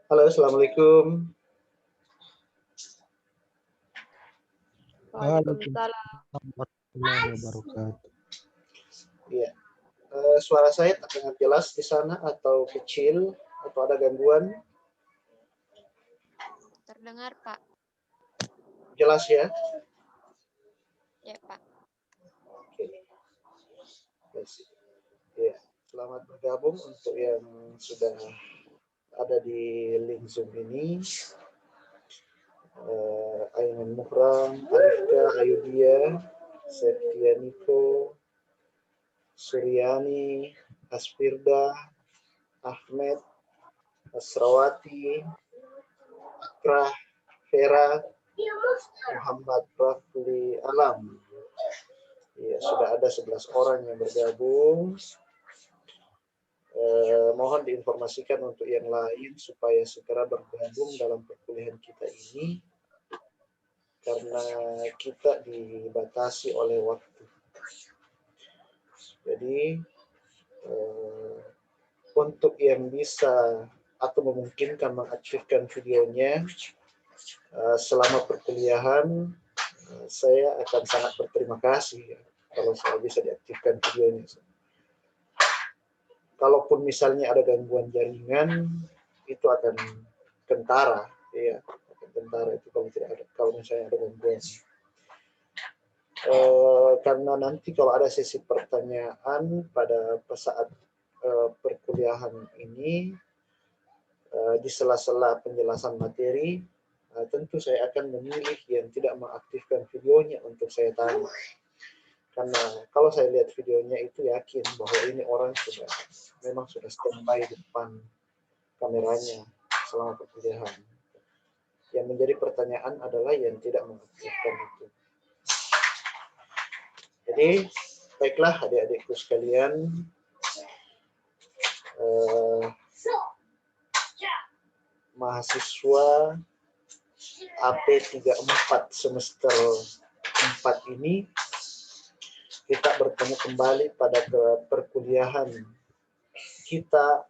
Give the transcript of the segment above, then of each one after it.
Halo, assalamualaikum. Waalaikumsalam warahmatullahi wabarakatuh. Iya, suara saya terdengar jelas di sana atau kecil atau ada gangguan? Terdengar, Pak. Jelas ya? Ya, Pak. Oke. Ya, selamat bergabung untuk yang sudah ada di link Zoom ini. Aiman Muhram, Alifka, Ayudia, Septianiko, Suryani, Asfirda, Ahmed, Asrawati, Akrah, Vera, Muhammad Rafli Alam. Ya, sudah ada 11 orang yang bergabung. Mohon diinformasikan untuk yang lain supaya segera bergabung dalam perkuliahan kita ini karena kita dibatasi oleh waktu. Jadi untuk yang bisa atau memungkinkan mengaktifkan videonya selama perkuliahan, saya akan sangat berterima kasih ya, kalau saya bisa diaktifkan videonya. Kalaupun misalnya ada gangguan jaringan, itu akan kentara, ya, akan kentara itu kalau tidak ada, kalau misalnya ada gangguan. Karena nanti kalau ada sesi pertanyaan pada saat perkuliahan ini, di sela-sela penjelasan materi, tentu saya akan memilih yang tidak mengaktifkan videonya untuk saya tanya. Karena kalau saya lihat videonya itu yakin bahwa ini orang memang sudah standby di depan kameranya selama perkuliahan. Yang menjadi pertanyaan adalah yang tidak mengaktifkan itu. Jadi, baiklah adik-adikku sekalian, mahasiswa AP34 semester 4 ini kita bertemu kembali pada perkuliahan kita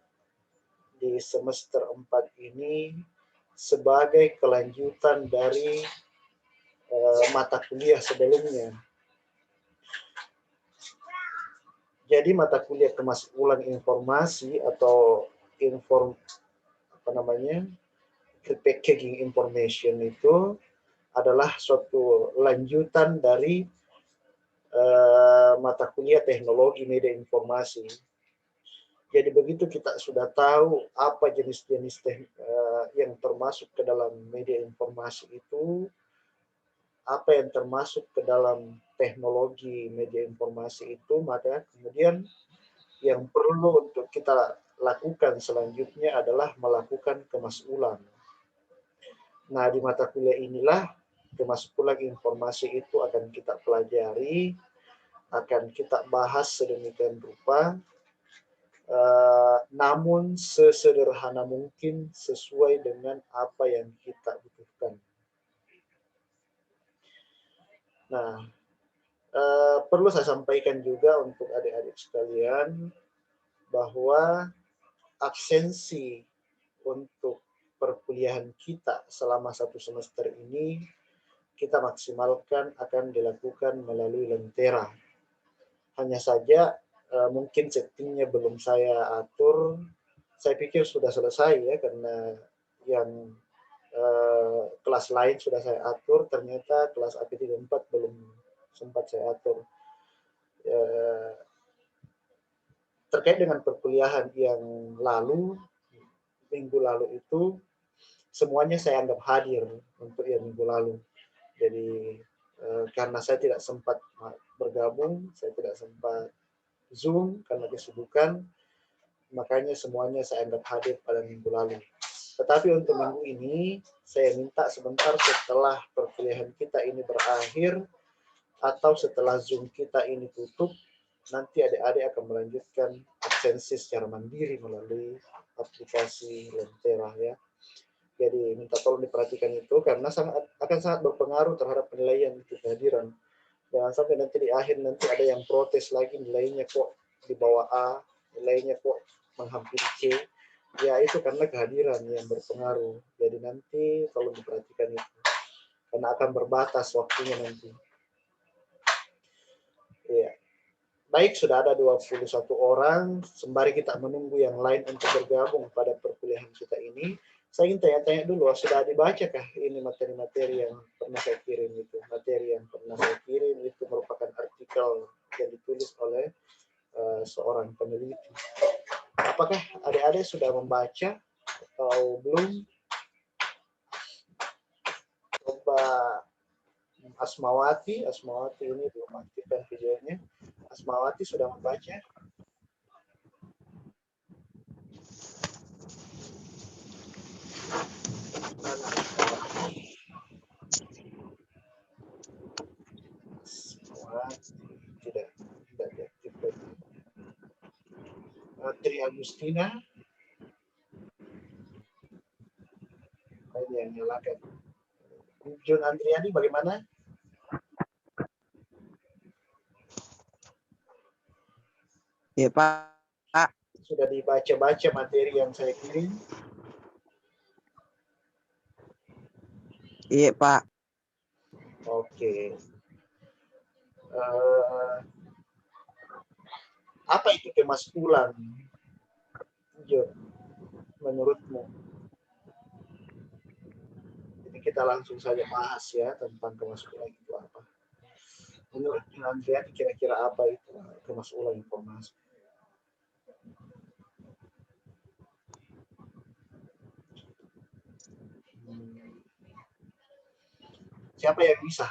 di semester 4 ini sebagai kelanjutan dari mata kuliah sebelumnya. Jadi mata kuliah kemasukan informasi atau packaging information itu adalah suatu lanjutan dari mata kuliah teknologi media informasi. Jadi begitu kita sudah tahu apa jenis-jenis yang termasuk ke dalam media informasi itu, apa yang termasuk ke dalam teknologi media informasi itu, maka kemudian yang perlu untuk kita lakukan selanjutnya adalah melakukan kemas ulang. Nah, di mata kuliah inilah kemas ulang informasi itu akan kita pelajari, akan kita bahas sedemikian rupa, namun sesederhana mungkin sesuai dengan apa yang kita butuhkan. Nah, perlu saya sampaikan juga untuk adik-adik sekalian bahwa absensi untuk perkuliahan kita selama 1 semester ini kita maksimalkan akan dilakukan melalui Lentera. Hanya saja mungkin settingnya belum saya atur. Saya pikir sudah selesai ya, karena yang kelas lain sudah saya atur, ternyata kelas AP34 belum sempat saya atur. Terkait dengan perkuliahan yang lalu, minggu lalu itu, semuanya saya anggap hadir untuk yang minggu lalu. Jadi karena saya tidak sempat bergabung, saya tidak sempat Zoom karena kesibukan, makanya semuanya saya anggap hadir pada minggu lalu. Tetapi untuk minggu ini, saya minta sebentar setelah perkuliahan kita ini berakhir, atau setelah Zoom kita ini tutup, nanti adik-adik akan melanjutkan absensi secara mandiri melalui aplikasi Lentera ya. Jadi minta tolong diperhatikan itu, karena akan sangat berpengaruh terhadap penilaian kehadiran. Jangan sampai nanti di akhir nanti ada yang protes lagi, nilainya kok di bawah A, nilainya kok menghampiri C. Ya itu karena kehadiran yang berpengaruh. Jadi nanti tolong diperhatikan itu, karena akan berbatas waktunya nanti. Ya. Baik, sudah ada 21 orang, sembari kita menunggu yang lain untuk bergabung pada perkuliahan kita ini. Saya ingin tanya-tanya dulu, sudah dibacakah ini materi-materi yang pernah saya kirim itu? Materi yang pernah saya kirim itu merupakan artikel yang ditulis oleh seorang peneliti. Apakah adik-adik sudah membaca atau belum? Coba Asmawati ini belum aktifkan videonya. Asmawati sudah membaca? Tidak diaktifkan. Tri Agustina, ini yang nyalakan. Jun Andriani bagaimana? Ya Pak. Sudah dibaca-baca materi yang saya kirim? Iya Pak. Oke. Apa itu kemas ulang, Jun, menurutmu? Jadi kita langsung saja bahas ya tentang kemas ulang itu apa. Menurut Jun Andriani kira-kira apa itu kemas ulang informasi? Siapa yang bisa?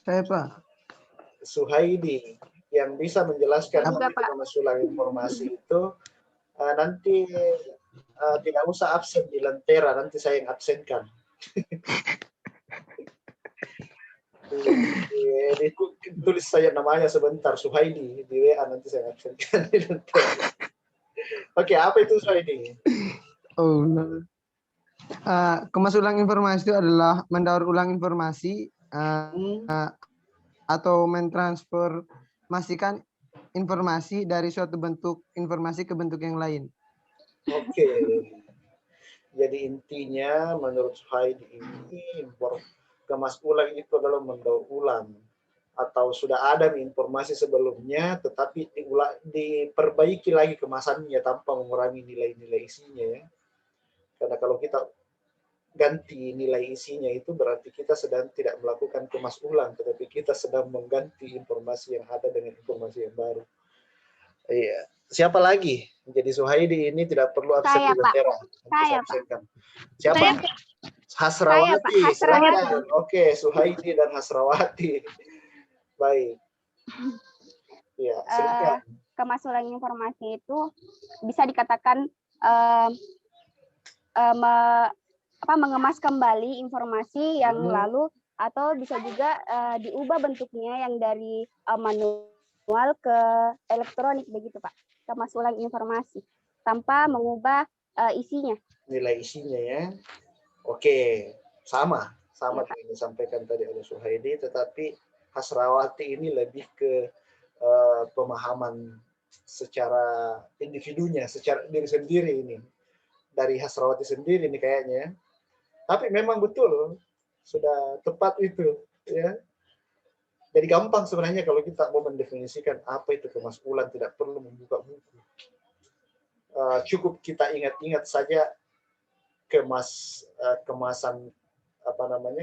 Saya Pak. Suhaidi yang bisa menjelaskan kemas ulang informasi itu. Nanti tidak usah absen di Lentera, nanti saya yang absenkan. Tulis saya namanya sebentar, Suhaidi di WA, nanti saya absenkan di Lentera. Oke, apa itu Suhaidi? Oh, no. Kemas ulang informasi itu adalah mendaur ulang informasi atau mentransformasikan informasi dari suatu bentuk informasi ke bentuk yang lain. Oke. Jadi intinya menurut Suhaidi ini kemas ulang itu adalah mendaur ulang, atau sudah ada informasi sebelumnya tetapi diperbaiki lagi kemasannya tanpa mengurangi nilai-nilai isinya ya. Karena kalau kita ganti nilai isinya itu berarti kita sedang tidak melakukan kemas ulang, tetapi kita sedang mengganti informasi yang ada dengan informasi yang baru. Iya. Siapa lagi? Jadi Suhaidi ini tidak perlu absen di Lentera. Siapa? Hasrawati. Silakan. Oke, Suhaidi dan Hasrawati. Baik. Ya, silakan. Kemasulan informasi itu bisa dikatakan eh, mengemas kembali informasi yang lalu, atau bisa juga diubah bentuknya yang dari manual ke elektronik begitu Pak. Kemasulan informasi tanpa mengubah isinya. Nilai isinya ya. Oke, sama Ya, dengan yang disampaikan tadi oleh Suhaidi, tetapi Hasrawati ini lebih ke pemahaman secara individunya, secara diri sendiri ini. Dari Hasrawati sendiri ini kayaknya. Tapi memang betul, sudah tepat itu. Ya. Jadi gampang sebenarnya kalau kita mau mendefinisikan apa itu kemaskulan, tidak perlu membuka buku. Cukup kita ingat-ingat saja kemasan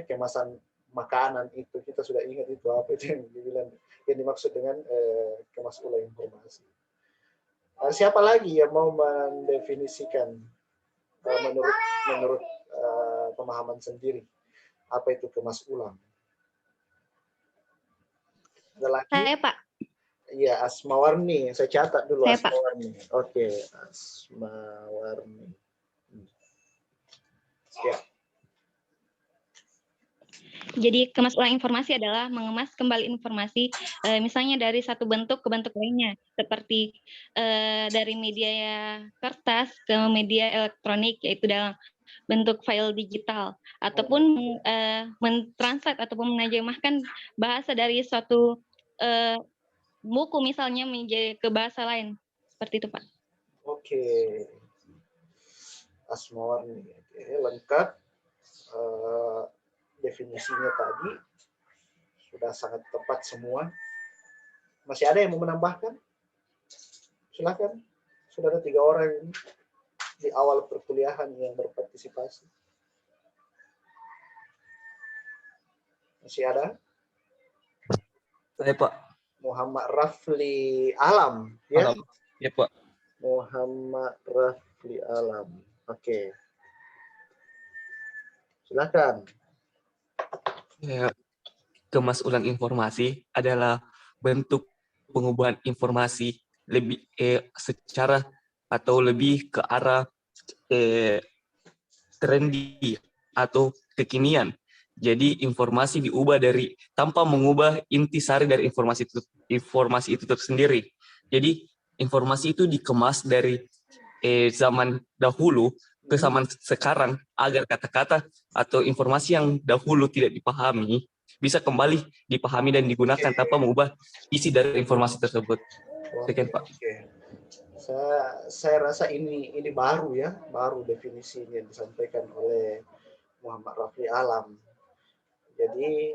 kemasan makanan itu, kita sudah ingat itu apa itu yang dibilang, yang dimaksud dengan kemaskulan informasi. Siapa lagi yang mau mendefinisikan menurut pemahaman sendiri apa itu kemaskulan? Ada lagi? Saya Pak. Iya, Asmawarni. Saya catat dulu. Saya, Pak. Asmawarni. Oke, Asmawarni. Ya. Jadi kemas ulang informasi adalah mengemas kembali informasi, misalnya dari satu bentuk ke bentuk lainnya, seperti dari media kertas ke media elektronik, yaitu dalam bentuk file digital, ataupun mentranslate ataupun menerjemahkan bahasa dari suatu buku misalnya menjadi ke bahasa lain, seperti itu Pak. Oke. Asmawarni. Oke, lengkap. Definisinya tadi sudah sangat tepat semua. Masih ada yang mau menambahkan? Silakan. Sudah ada 3 orang ini di awal perkuliahan yang berpartisipasi. Masih ada? Saya Pak. Muhammad Rafli Alam, ya? Alam. Ya Pak. Muhammad Rafli Alam. Oke. Silakan. Ya, kemasulan informasi adalah bentuk pengubahan informasi lebih secara atau lebih ke arah trendy atau kekinian. Jadi informasi diubah dari tanpa mengubah intisari dari informasi itu tersendiri. Jadi informasi itu dikemas dari zaman dahulu ke zaman sekarang agar kata-kata atau informasi yang dahulu tidak dipahami bisa kembali dipahami dan digunakan tanpa mengubah isi dari informasi tersebut. Sekian Pak. Oke. Saya rasa ini baru ya, baru definisi yang disampaikan oleh Muhammad Rafli Alam. Jadi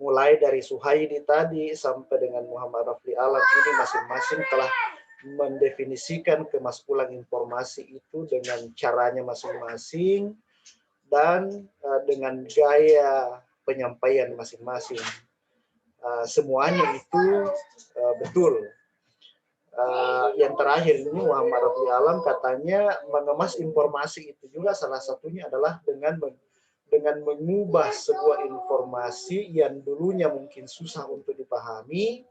mulai dari Suhaidi tadi sampai dengan Muhammad Rafli Alam ini masing-masing telah mendefinisikan kemaskulan informasi itu dengan caranya masing-masing dan dengan gaya penyampaian masing-masing. Semuanya itu betul. Yang terakhir ini Muhammad Rafli Alam katanya mengemas informasi itu juga salah satunya adalah dengan mengubah sebuah informasi yang dulunya mungkin susah untuk dipahami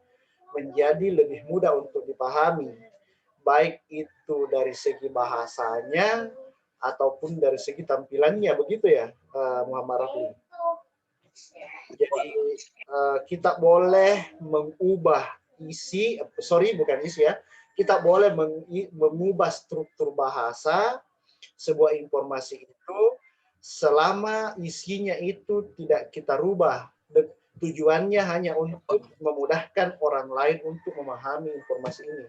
menjadi lebih mudah untuk dipahami, baik itu dari segi bahasanya ataupun dari segi tampilannya, begitu ya Muhammad Rafli. Jadi kita boleh mengubah kita boleh mengubah struktur bahasa sebuah informasi itu selama isinya itu tidak kita rubah. Tujuannya hanya untuk memudahkan orang lain untuk memahami informasi ini.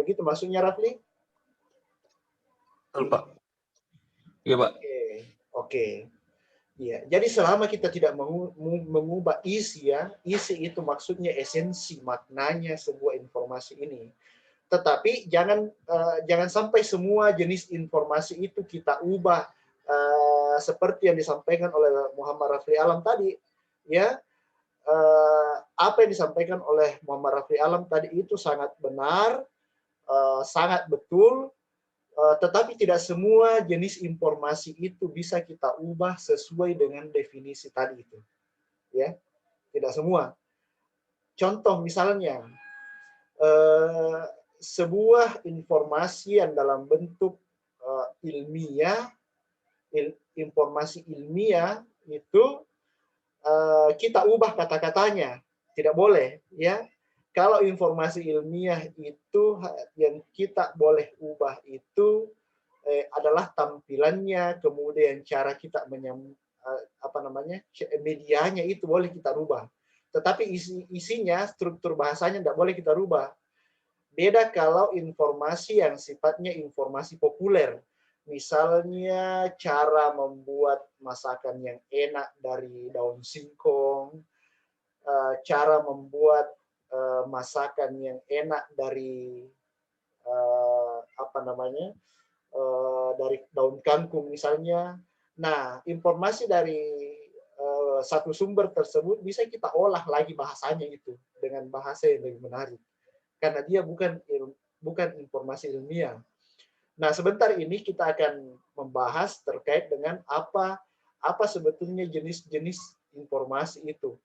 Begitu maksudnya, Rafli? Betul, Pak. Iya, Pak. Oke. Ya, jadi selama kita tidak mengubah isi ya, isi itu maksudnya esensi maknanya sebuah informasi ini. Tetapi jangan sampai semua jenis informasi itu kita ubah seperti yang disampaikan oleh Muhammad Rafli Alam tadi, ya. Apa yang disampaikan oleh Muhammad Rafli Alam tadi itu sangat benar, sangat betul, tetapi tidak semua jenis informasi itu bisa kita ubah sesuai dengan definisi tadi itu, ya, tidak semua. contoh misalnya sebuah informasi yang dalam bentuk ilmiah, informasi ilmiah itu kita ubah kata-katanya, tidak boleh, ya. Kalau informasi ilmiah itu yang kita boleh ubah itu adalah tampilannya, kemudian cara kita medianya itu boleh kita rubah. Tetapi isinya, struktur bahasanya tidak boleh kita rubah. Beda kalau informasi yang sifatnya informasi populer. Misalnya cara membuat masakan yang enak dari daun singkong, cara membuat masakan yang enak dari dari daun kangkung misalnya. Nah, informasi dari satu sumber tersebut bisa kita olah lagi bahasanya itu dengan bahasa yang lebih menarik, karena dia bukan informasi ilmiah. Nah, sebentar ini kita akan membahas terkait dengan apa sebetulnya jenis-jenis informasi itu,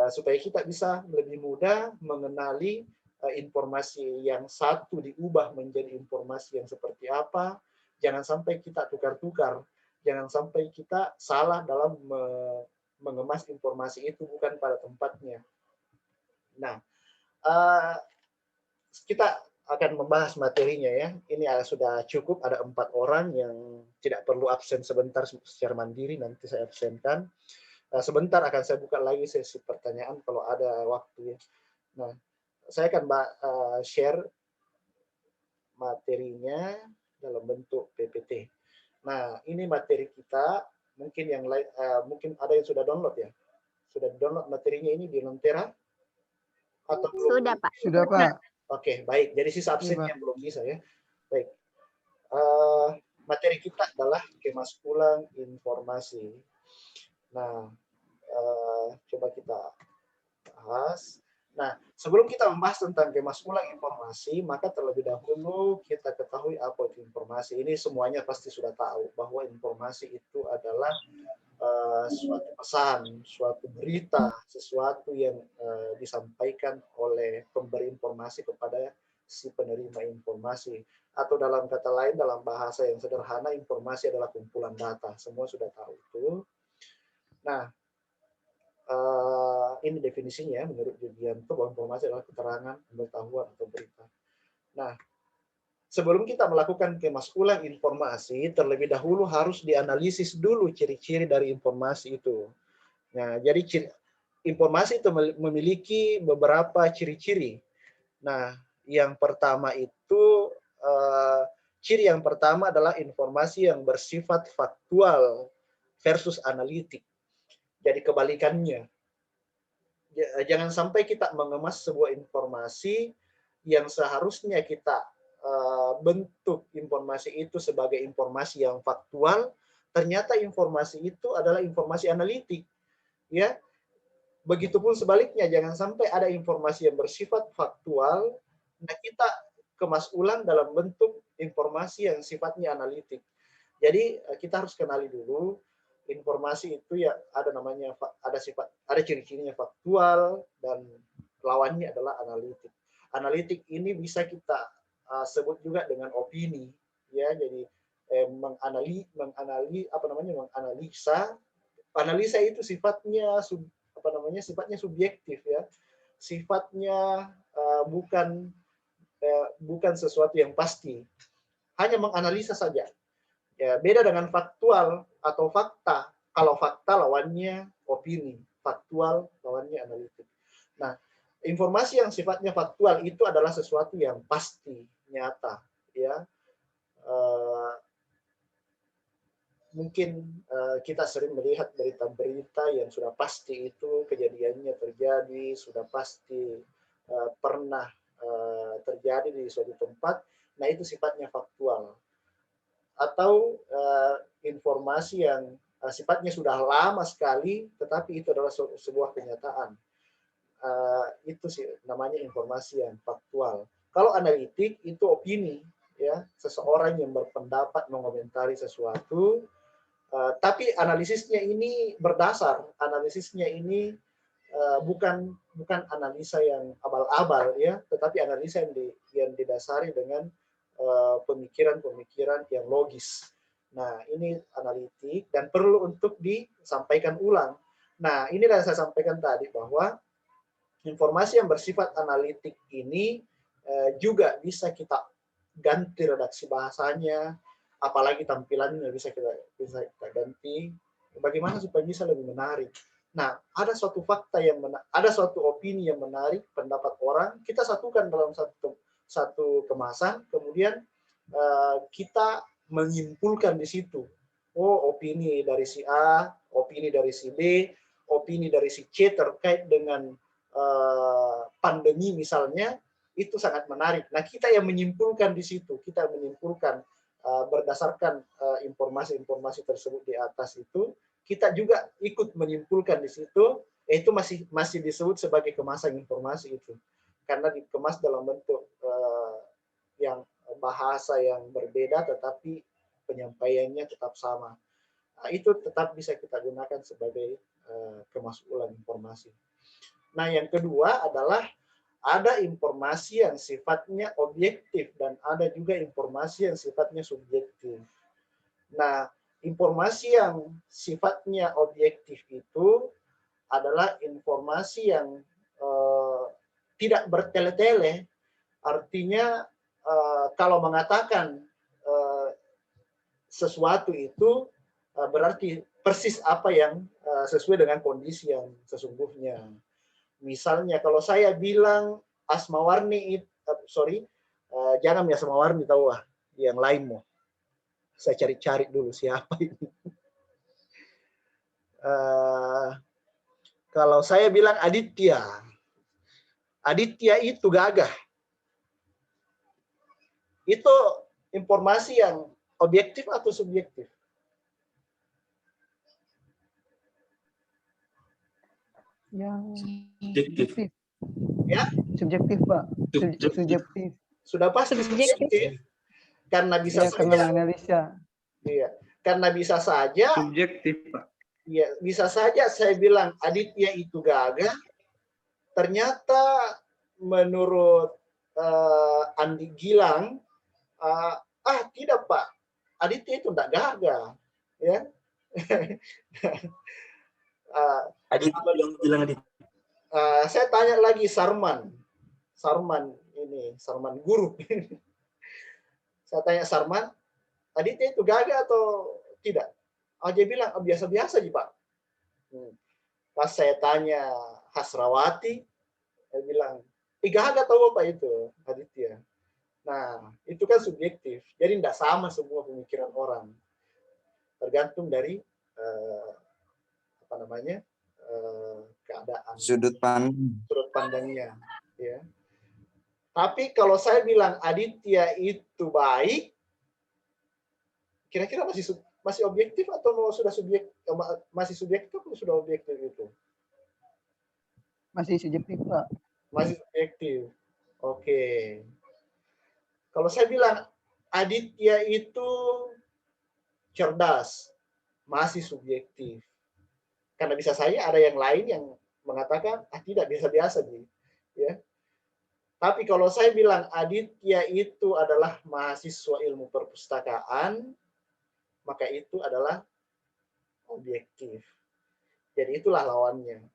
supaya kita bisa lebih mudah mengenali informasi yang satu diubah menjadi informasi yang seperti apa. Jangan sampai kita tukar-tukar, jangan sampai kita salah dalam mengemas informasi itu bukan pada tempatnya. Nah, kita akan membahas materinya ya. Ini sudah cukup, ada 4 orang yang tidak perlu absen sebentar secara mandiri, nanti saya absenkan. Sebentar akan saya buka lagi sesi pertanyaan kalau ada waktu ya. Nah, saya akan share materinya dalam bentuk PPT. Nah, ini materi kita. Mungkin yang lain, mungkin ada yang sudah download ya. Sudah download materinya ini di Lentera? Atau belum? Sudah, Pak. Sudah, Pak. Oke, baik. Jadi sisa absennya belum bisa ya. Baik. Materi kita adalah kemas ulang informasi. Nah, coba kita bahas. Nah, sebelum kita membahas tentang kemas ulang informasi, maka terlebih dahulu kita ketahui apa itu informasi. Ini semuanya pasti sudah tahu bahwa informasi itu adalah suatu pesan, suatu berita, sesuatu yang disampaikan oleh pemberi informasi kepada si penerima informasi. Atau dalam kata lain, dalam bahasa yang sederhana, informasi adalah kumpulan data. Semua sudah tahu itu. Nah, ini definisinya menurut Julianto bahwa informasi adalah keterangan, pengetahuan, atau berita. Nah, sebelum kita melakukan kemas ulang informasi, terlebih dahulu harus dianalisis dulu ciri-ciri dari informasi itu. Nah, jadi informasi itu memiliki beberapa ciri-ciri. Nah, yang pertama itu, ciri yang pertama adalah informasi yang bersifat faktual versus analitik. Jadi kebalikannya. Jangan sampai kita mengemas sebuah informasi yang seharusnya kita bentuk informasi itu sebagai informasi yang faktual, ternyata informasi itu adalah informasi analitik. Ya. Begitupun sebaliknya, jangan sampai ada informasi yang bersifat faktual, nah kita kemas ulang dalam bentuk informasi yang sifatnya analitik. Jadi kita harus kenali dulu informasi itu ya ada ciri-cirinya faktual dan lawannya adalah analitik. Analitik ini bisa kita sebut juga dengan opini, ya. Jadi analisa itu sifatnya sifatnya subjektif ya, sifatnya bukan sesuatu yang pasti, hanya menganalisa saja. Ya, beda dengan faktual atau fakta. Kalau fakta lawannya opini, faktual lawannya analitik. Nah, informasi yang sifatnya faktual itu adalah sesuatu yang pasti, nyata, ya. Mungkin kita sering melihat berita-berita yang sudah pasti itu kejadiannya terjadi, sudah pasti pernah terjadi di suatu tempat. Nah, itu sifatnya faktual. Atau informasi yang sifatnya sudah lama sekali, tetapi itu adalah sebuah kenyataan. Itu sih namanya informasi yang faktual. Kalau analitik itu opini, ya, seseorang yang berpendapat mengomentari sesuatu, tapi analisisnya ini berdasar, analisisnya ini bukan analisa yang abal-abal ya, tetapi analisa yang didasari dengan pemikiran-pemikiran yang logis. Nah, ini analitik dan perlu untuk disampaikan ulang. Nah, inilah yang saya sampaikan tadi bahwa informasi yang bersifat analitik ini juga bisa kita ganti redaksi bahasanya, apalagi tampilannya bisa kita ganti. Bagaimana supaya bisa lebih menarik? Nah, ada suatu fakta ada suatu opini yang menarik, pendapat orang, kita satukan dalam satu kemasan, kemudian kita menyimpulkan di situ. Oh, opini dari si A, opini dari si B, opini dari si C terkait dengan pandemi misalnya, itu sangat menarik. Nah, kita yang menyimpulkan di situ, kita menyimpulkan berdasarkan informasi-informasi tersebut di atas itu, kita juga ikut menyimpulkan di situ, itu masih disebut sebagai kemasan informasi itu, karena dikemas dalam bentuk yang bahasa yang berbeda, tetapi penyampaiannya tetap sama. Nah, itu tetap bisa kita gunakan sebagai kemas ulang informasi. Nah, yang kedua adalah ada informasi yang sifatnya objektif dan ada juga informasi yang sifatnya subjektif. Nah, informasi yang sifatnya objektif itu adalah informasi yang tidak bertele-tele. Artinya kalau mengatakan sesuatu itu berarti persis apa yang sesuai dengan kondisi yang sesungguhnya. Misalnya kalau saya bilang Asmawarni, jangan ya Asmawarni, tahu yang lain mau. Saya cari-cari dulu siapa ini. Kalau saya bilang Aditya itu gagah. Itu informasi yang objektif atau subjektif? Yang Subjektif. Ya? Subjektif, Pak. Subjektif. Sudah pasti subjektif. Karena bisa Ya, saja. karena menganalisa. Iya. Karena bisa saja. Subjektif, Pak. Ya, bisa saja saya bilang Aditya itu gagah. Ternyata menurut Andi Gilang, tidak Pak, Aditya itu tidak gagah, ya. Aditya yang bilang Aditya. Saya tanya lagi Sarman guru. Saya tanya Sarman, Aditya itu gagah atau tidak? Dia bilang biasa-biasa aja Pak. Pas saya tanya Hasrawati, saya bilang, gagah tahu apa itu Aditya. Nah, itu kan subjektif. Jadi tidak sama semua pemikiran orang. Tergantung dari keadaan. Sudut pandangnya. Ya. Tapi kalau saya bilang Aditya itu baik, kira-kira masih objektif atau sudah masih subjektif atau sudah objektif itu? Masih subjektif, Pak. Masih subjektif. Oke. Kalau saya bilang Aditya itu cerdas, masih subjektif. Karena bisa saja ada yang lain yang mengatakan tidak, biasa-biasa nih. Ya. Tapi kalau saya bilang Aditya itu adalah mahasiswa ilmu perpustakaan, maka itu adalah objektif. Jadi itulah lawannya.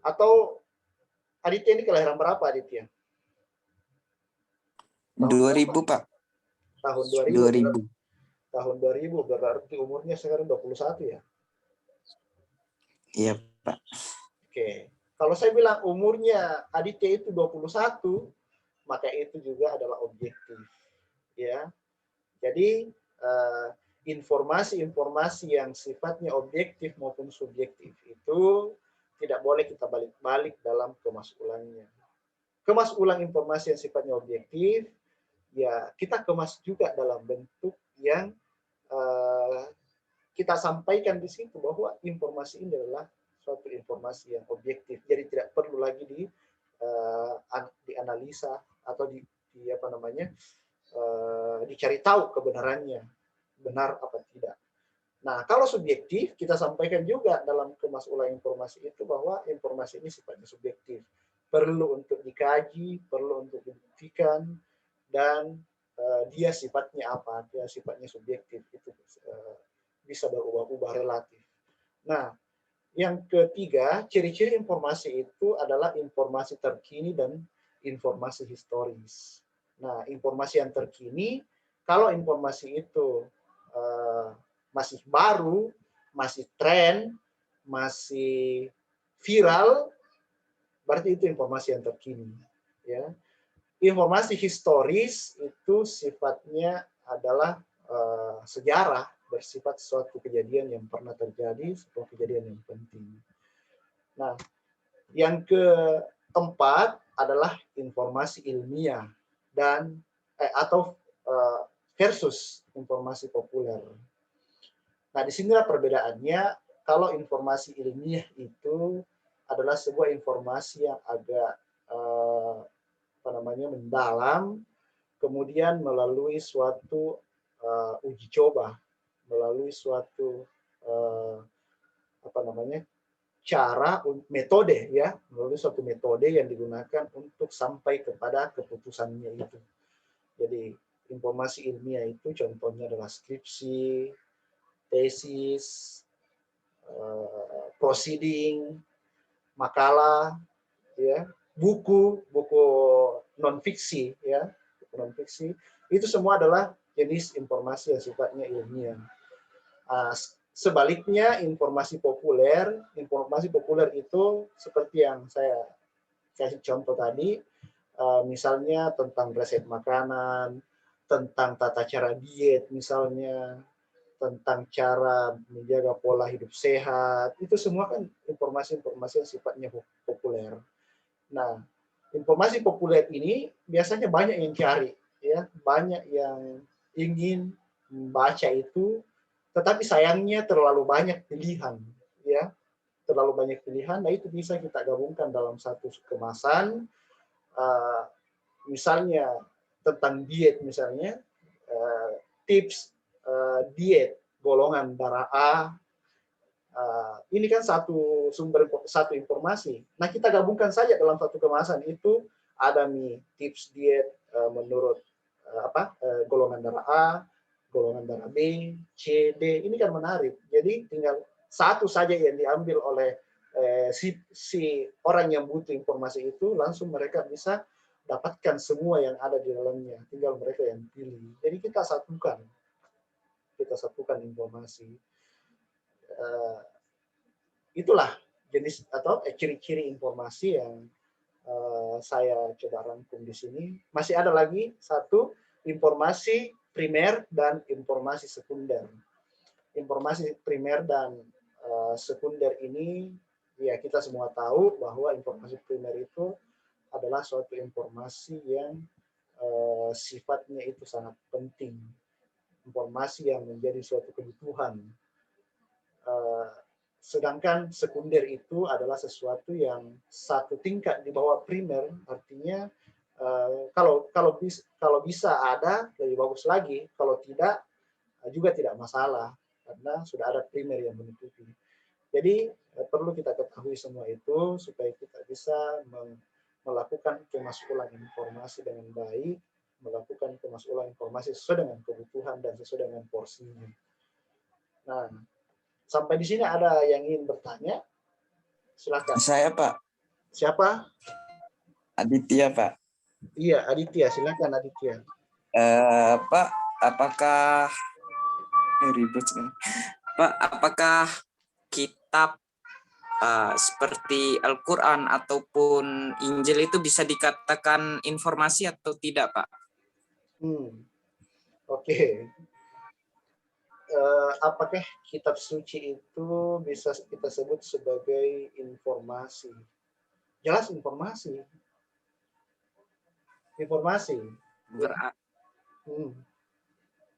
Atau Aditya ini kelahiran berapa Aditya? 2000 Pak. Tahun 2000. Tahun 2000 berarti umurnya sekarang 21 ya? Iya Pak. Oke. Kalau saya bilang umurnya Aditya itu 21, maka itu juga adalah objektif. Ya. Jadi informasi-informasi yang sifatnya objektif maupun subjektif itu tidak boleh kita balik-balik dalam kemas ulangnya. Kemas ulang informasi yang sifatnya objektif, ya kita kemas juga dalam bentuk yang kita sampaikan di situ bahwa informasi ini adalah suatu informasi yang objektif. Jadi tidak perlu lagi dianalisa atau dicari tahu kebenarannya, benar apa tidak. Nah, kalau subjektif, kita sampaikan juga dalam kemas ulang informasi itu bahwa informasi ini sifatnya subjektif. Perlu untuk dikaji, perlu untuk dibuktikan, dan dia sifatnya apa? Dia sifatnya subjektif. Itu bisa berubah-ubah relatif. Nah, yang ketiga, ciri-ciri informasi itu adalah informasi terkini dan informasi historis. Nah, informasi yang terkini, kalau informasi itu masih baru, masih tren, masih viral, berarti itu informasi yang terkini. Ya. Informasi historis itu sifatnya adalah sejarah, bersifat suatu kejadian yang pernah terjadi, sebuah kejadian yang penting. Nah, yang keempat adalah informasi ilmiah dan atau versus informasi populer. Nah, disinilah perbedaannya. Kalau informasi ilmiah itu adalah sebuah informasi yang agak mendalam, kemudian melalui suatu uji coba, melalui suatu cara, metode ya, melalui suatu metode yang digunakan untuk sampai kepada keputusannya itu. Jadi informasi ilmiah itu contohnya adalah skripsi, tesis, proceeding, makalah, ya, buku non fiksi, ya, non fiksi. Itu semua adalah jenis informasi yang sifatnya ilmiah. Sebaliknya informasi populer itu seperti yang saya kasih contoh tadi, misalnya tentang resep makanan, tentang tata cara diet misalnya, tentang cara menjaga pola hidup sehat, itu semua kan informasi-informasi yang sifatnya populer. Nah, informasi populer ini biasanya banyak yang cari, ya, banyak yang ingin membaca itu, tetapi sayangnya terlalu banyak pilihan, ya, terlalu banyak pilihan. Nah, itu bisa kita gabungkan dalam satu kemasan, misalnya tentang diet misalnya, tips diet golongan darah A. Ini kan satu informasi. Nah, kita gabungkan saja dalam satu kemasan itu ada nih tips diet menurut golongan darah A, golongan darah B, C, D. Ini kan menarik. Jadi tinggal satu saja yang diambil oleh si orang yang butuh informasi itu, langsung mereka bisa dapatkan semua yang ada di dalamnya. Tinggal mereka yang pilih. Jadi kita satukan informasi. Itulah jenis atau ciri-ciri informasi yang saya coba rangkum di sini. Masih ada lagi satu, informasi primer dan informasi sekunder. Informasi primer dan sekunder ini, ya, kita semua tahu bahwa informasi primer itu adalah suatu informasi yang sifatnya itu sangat penting, informasi yang menjadi suatu kebutuhan. Sedangkan sekunder itu adalah sesuatu yang satu tingkat di bawah primer, artinya kalau bisa ada lebih bagus lagi, kalau tidak juga tidak masalah karena sudah ada primer yang menutupi. Jadi perlu kita ketahui semua itu supaya kita bisa melakukan kemas ulang informasi dengan baik, melakukan kemas ulang informasi sesuai dengan kebutuhan dan sesuai dengan porsinya. Nah, sampai di sini ada yang ingin bertanya? Silakan. Saya, Pak. Siapa? Aditya, Pak. Iya, Aditya. Silakan, Aditya. Pak, apakah ribut? Pak, apakah kitab seperti Al-Quran ataupun Injil itu bisa dikatakan informasi atau tidak, Pak? Oke. Apakah kitab suci itu bisa kita sebut sebagai informasi? Jelas informasi. Informasi.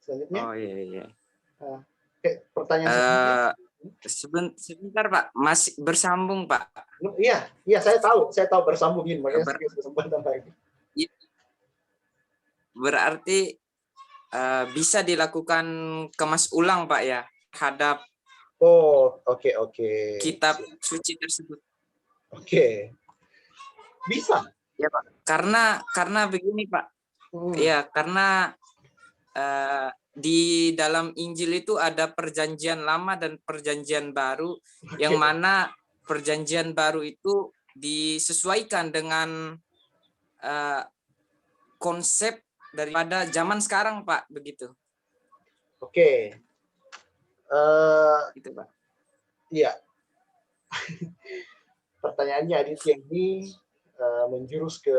Selanjutnya. Oh iya. Pertanyaan sebentar, Pak. Masih bersambung, Pak. Iya, saya tahu bersambungin, makanya kesempatan lagi. Berarti bisa dilakukan kemas ulang, Pak, ya? terhadap Oh, oke. kitab suci tersebut. Oke. Bisa. Ya Pak. Karena begini Pak. Ya karena di dalam Injil itu ada perjanjian lama dan perjanjian baru, yang mana perjanjian baru itu disesuaikan dengan konsep daripada zaman sekarang Pak, begitu. Oke. Gitu Pak. Iya. Pertanyaannya Aditya ini menjurus ke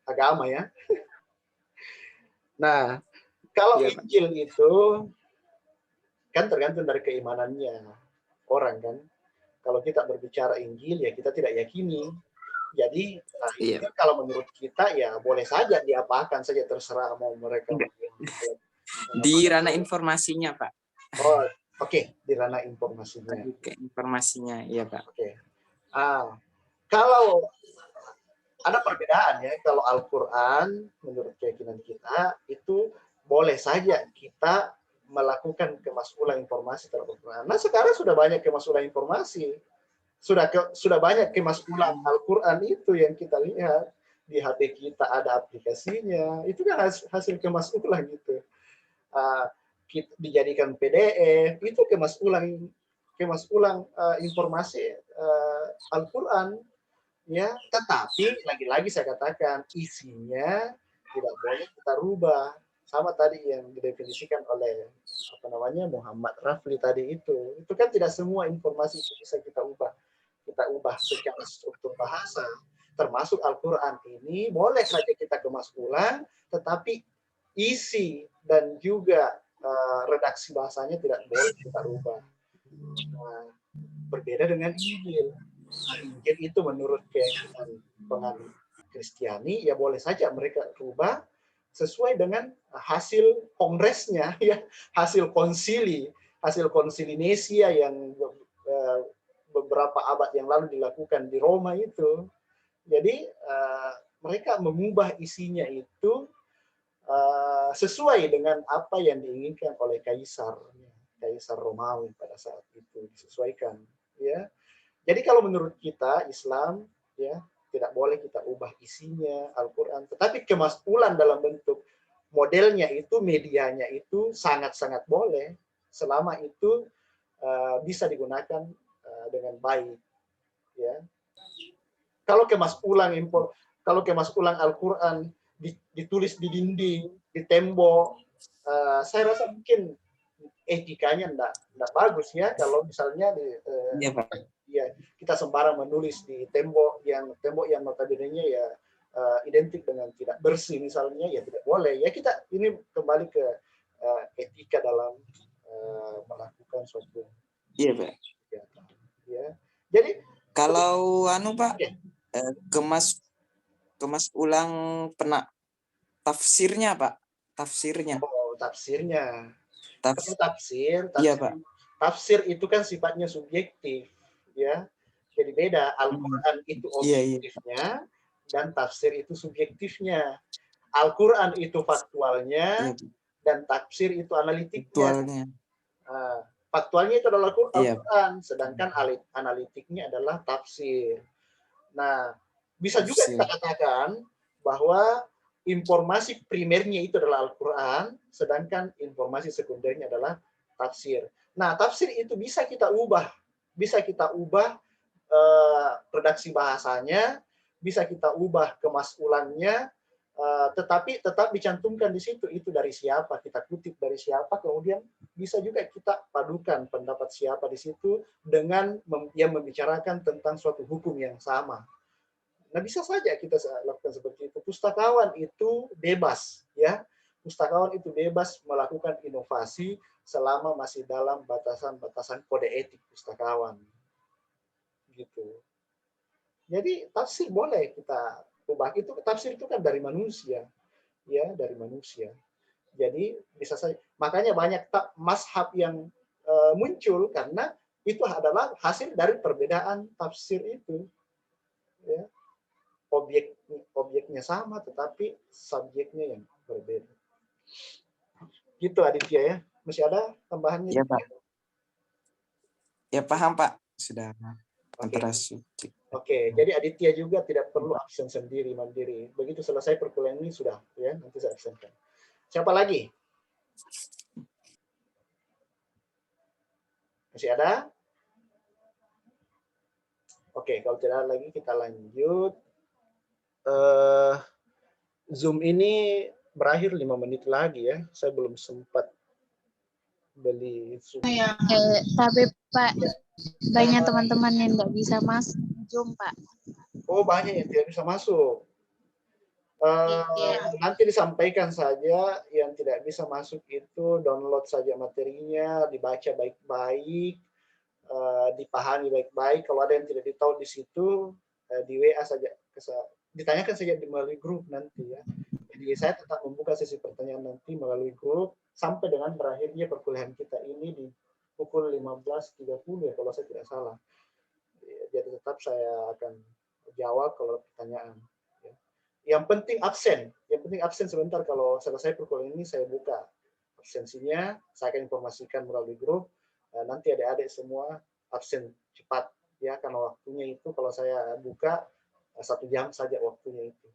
agama ya. Nah, kalau Iya, Pak. Injil itu kan tergantung dari keimanannya orang kan. Kalau kita berbicara Injil ya kita tidak yakini. Jadi Iya. kalau menurut kita ya boleh saja diapakan saja, terserah mau mereka. Di ranah informasinya Pak. Oh, oke, di ranah informasinya. Oke, informasinya, iya Pak. Oke. Kalau ada perbedaan ya, kalau Al-Quran menurut keyakinan kita itu boleh saja kita melakukan kemasulan informasi terhadap Al-Quran. Nah sekarang sudah banyak kemasulan informasi, sudah banyak kemasulan Al-Quran itu yang kita lihat di HP kita, ada aplikasinya, itu kan hasil kemasulan gitu. Dijadikan PDF, itu kemasulan informasi Al-Quran. Ya, tetapi lagi-lagi saya katakan isinya tidak boleh kita rubah, sama tadi yang didefinisikan oleh Muhammad Rafli tadi itu kan tidak semua informasi itu bisa kita ubah secara struktur bahasa, termasuk Al-Quran ini boleh saja kita kemas ulang, tetapi isi dan juga redaksi bahasanya tidak boleh kita rubah. Nah, berbeda dengan Injil. Injil itu menurut keyakinan penganut Kristiani ya boleh saja mereka rubah sesuai dengan hasil kongresnya ya, hasil konsili Nicea yang beberapa abad yang lalu dilakukan di Roma itu. Jadi mereka mengubah isinya itu sesuai dengan apa yang diinginkan oleh Kaisar Romawi pada saat itu, disesuaikan ya. Jadi kalau menurut kita Islam ya tidak boleh kita ubah isinya Al-Quran, tetapi kemas ulang dalam bentuk modelnya itu, medianya itu sangat-sangat boleh selama itu bisa digunakan dengan baik ya. Kalau kemas ulang Al-Quran ditulis di dinding, di tembok, saya rasa mungkin etikanya enggak bagus ya kalau misalnya ya kita sembarang menulis di tembok yang notabene-nya ya identik dengan tidak bersih misalnya, ya tidak boleh ya. Kita ini kembali ke etika dalam melakukan suatu kegiatan ya. Jadi kalau Pak kemas ulang tafsirnya Pak, tafsirnya. Oh, tafsirnya. Tafsir Iya, Pak. Tafsir itu kan sifatnya subjektif ya. Jadi beda, Al-Quran itu objektifnya dan tafsir itu subjektifnya. Al-Quran itu faktualnya dan tafsir itu analitiknya. Faktualnya itu adalah Al-Quran, sedangkan analitiknya adalah tafsir. Nah, bisa juga kita katakan bahwa informasi primernya itu adalah Al-Quran, sedangkan informasi sekundernya adalah tafsir. Nah, tafsir itu bisa kita ubah redaksi bahasanya, bisa kita ubah kemas ulangnya, tetapi tetap dicantumkan di situ itu dari siapa, kita kutip dari siapa, kemudian bisa juga kita padukan pendapat siapa di situ dengan yang membicarakan tentang suatu hukum yang sama. Nah, bisa saja kita lakukan seperti itu. Pustakawan itu bebas, ya. Pustakawan itu bebas melakukan inovasi selama masih dalam batasan-batasan kode etik pustakawan. Gitu. Jadi tafsir boleh kita ubah. Itu tafsir itu kan dari manusia, ya, dari manusia. Jadi bisa saja. Makanya banyak mazhab yang muncul karena itu adalah hasil dari perbedaan tafsir itu. Ya. Objeknya sama tetapi subjeknya yang berbeda. Gitu Aditya ya. Masih ada tambahannya? Iya Pak. Ya paham Pak, sudah Oke. antara subjek. Oke, jadi Aditya juga tidak perlu absen sendiri mandiri. Begitu selesai perkuliahan ini sudah ya, nanti saya absenkan. Siapa lagi? Masih ada? Oke, kalau tidak ada lagi kita lanjut. Zoom ini berakhir 5 menit lagi ya. Saya belum sempat beli Zoom. Tapi Pak, banyak teman-teman yang nggak bisa masuk Zoom, Pak. Oh, banyak yang tidak bisa masuk. Nanti disampaikan saja, yang tidak bisa masuk itu download saja materinya, dibaca baik-baik, dipahami baik-baik. Kalau ada yang tidak ditahu di situ, di WA saja, ditanyakan saja melalui grup nanti ya. Jadi saya tetap membuka sesi pertanyaan nanti melalui grup sampai dengan berakhirnya perkuliahan kita ini di pukul 15.30 ya kalau saya tidak salah. Jadi tetap saya akan jawab kalau pertanyaan. Yang penting absen sebentar. Kalau selesai perkuliahan ini saya buka absensinya, saya akan informasikan melalui grup. Nanti adik-adik semua absen cepat ya, karena waktunya itu kalau saya buka 1 jam saja waktunya itu.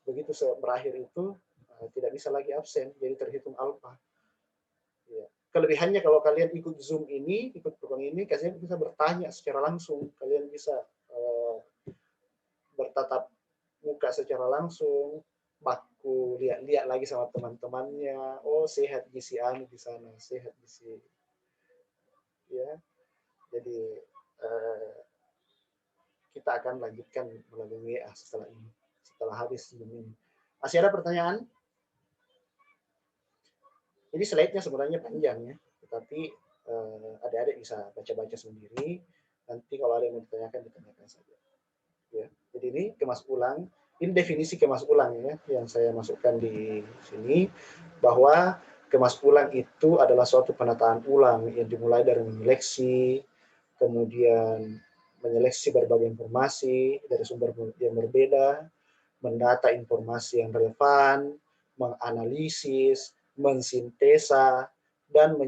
Begitu berakhir itu tidak bisa lagi absen, jadi terhitung alfa. Ya. Kelebihannya kalau kalian ikut Zoom ini, ikut perkuliahan ini, kalian bisa bertanya secara langsung, kalian bisa bertatap muka secara langsung, baku lihat lagi sama teman-temannya. Oh, sehat gizi Ani di sana, sehat gizi. Ya, jadi kita akan lanjutkan melalui WA setelah ini, setelah habis ini. Masih ada pertanyaan? Jadi slide-nya sebenarnya panjang ya, tetapi adik-adik bisa baca-baca sendiri. Nanti kalau ada yang mau ditanyakan saja. Ya, jadi ini kemas ulang. Ini definisi kemas ulang ya, yang saya masukkan di sini, bahwa kemas ulang itu adalah suatu penataan ulang yang dimulai dari menyeleksi, kemudian menyeleksi berbagai informasi dari sumber yang berbeda, mendata informasi yang relevan, menganalisis, mensintesa, dan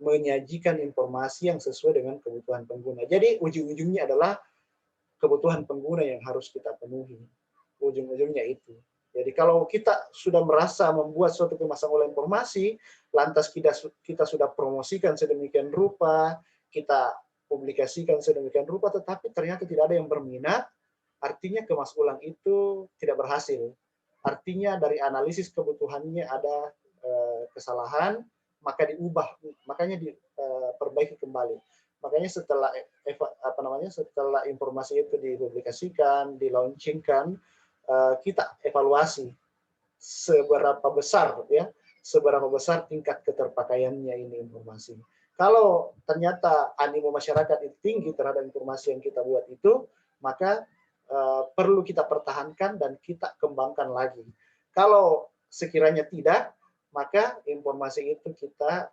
menyajikan informasi yang sesuai dengan kebutuhan pengguna. Jadi ujung-ujungnya adalah kebutuhan pengguna yang harus kita penuhi. Ujung-ujungnya itu. Jadi kalau kita sudah merasa membuat suatu kemasan olah informasi, lantas kita sudah promosikan sedemikian rupa, kita publikasikan sedemikian rupa, tetapi ternyata tidak ada yang berminat, artinya kemas ulang itu tidak berhasil. Artinya dari analisis kebutuhannya ada kesalahan, maka diubah, makanya diperbaiki kembali. Makanya setelah setelah informasi itu dipublikasikan, dilaunchingkan, kita evaluasi seberapa besar tingkat keterpakaiannya ini informasi. Kalau ternyata animo masyarakat itu tinggi terhadap informasi yang kita buat itu, maka perlu kita pertahankan dan kita kembangkan lagi. Kalau sekiranya tidak, maka informasi itu kita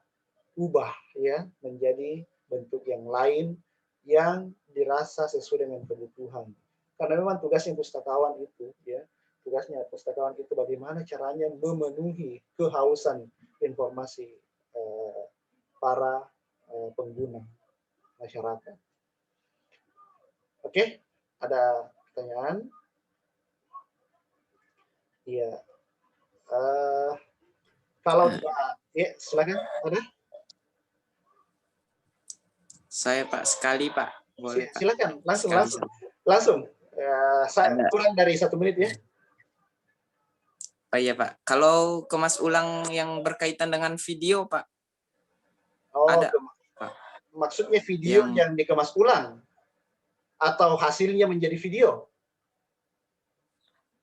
ubah ya menjadi bentuk yang lain yang dirasa sesuai dengan kebutuhan. Karena memang tugasnya pustakawan itu ya, tugasnya pustakawan itu bagaimana caranya memenuhi kehausan informasi para pengguna masyarakat. Oke, ada pertanyaan? Iya. Kalau tidak, ya silakan. Ada? Saya Pak, sekali Pak. Boleh Pak. Silakan, Sekali. langsung. Saya kurang dari 1 menit ya. Oh iya Pak, kalau kemas ulang yang berkaitan dengan video Pak, Oh, ada. Maksudnya video yang dikemas ulang atau hasilnya menjadi video?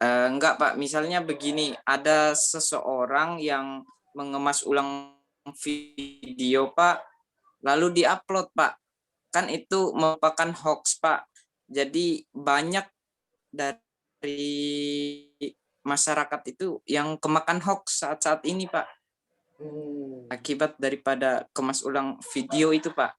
Enggak Pak, misalnya begini, ada seseorang yang mengemas ulang video Pak, lalu diupload Pak, kan itu merupakan hoax Pak. Jadi banyak dari masyarakat itu yang kemakan hoax saat-saat ini Pak. Akibat daripada kemas ulang video itu Pak.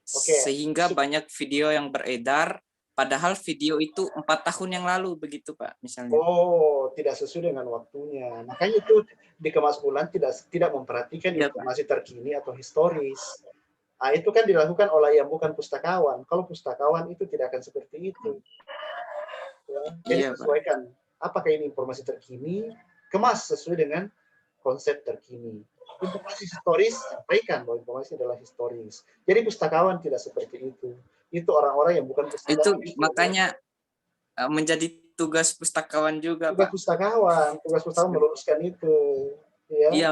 Sehingga banyak video yang beredar, padahal video itu 4 tahun yang lalu begitu Pak, misalnya. Oh, tidak sesuai dengan waktunya. Makanya itu dikemas ulang tidak memperhatikan informasi terkini atau historis. Nah, itu kan dilakukan oleh yang bukan pustakawan. Kalau pustakawan itu tidak akan seperti itu. Ya. Jadi Iya, Pak. sesuaikan apakah ini informasi terkini, kemas sesuai dengan konsep terkini. Informasi historis, sampaikan bahwa informasi adalah historis. Jadi pustakawan tidak seperti itu. Itu orang-orang yang bukan pustakawan. Itu makanya menjadi tugas pustakawan juga, tugas Pak. pustakawan meluruskan itu. Ya. Iya,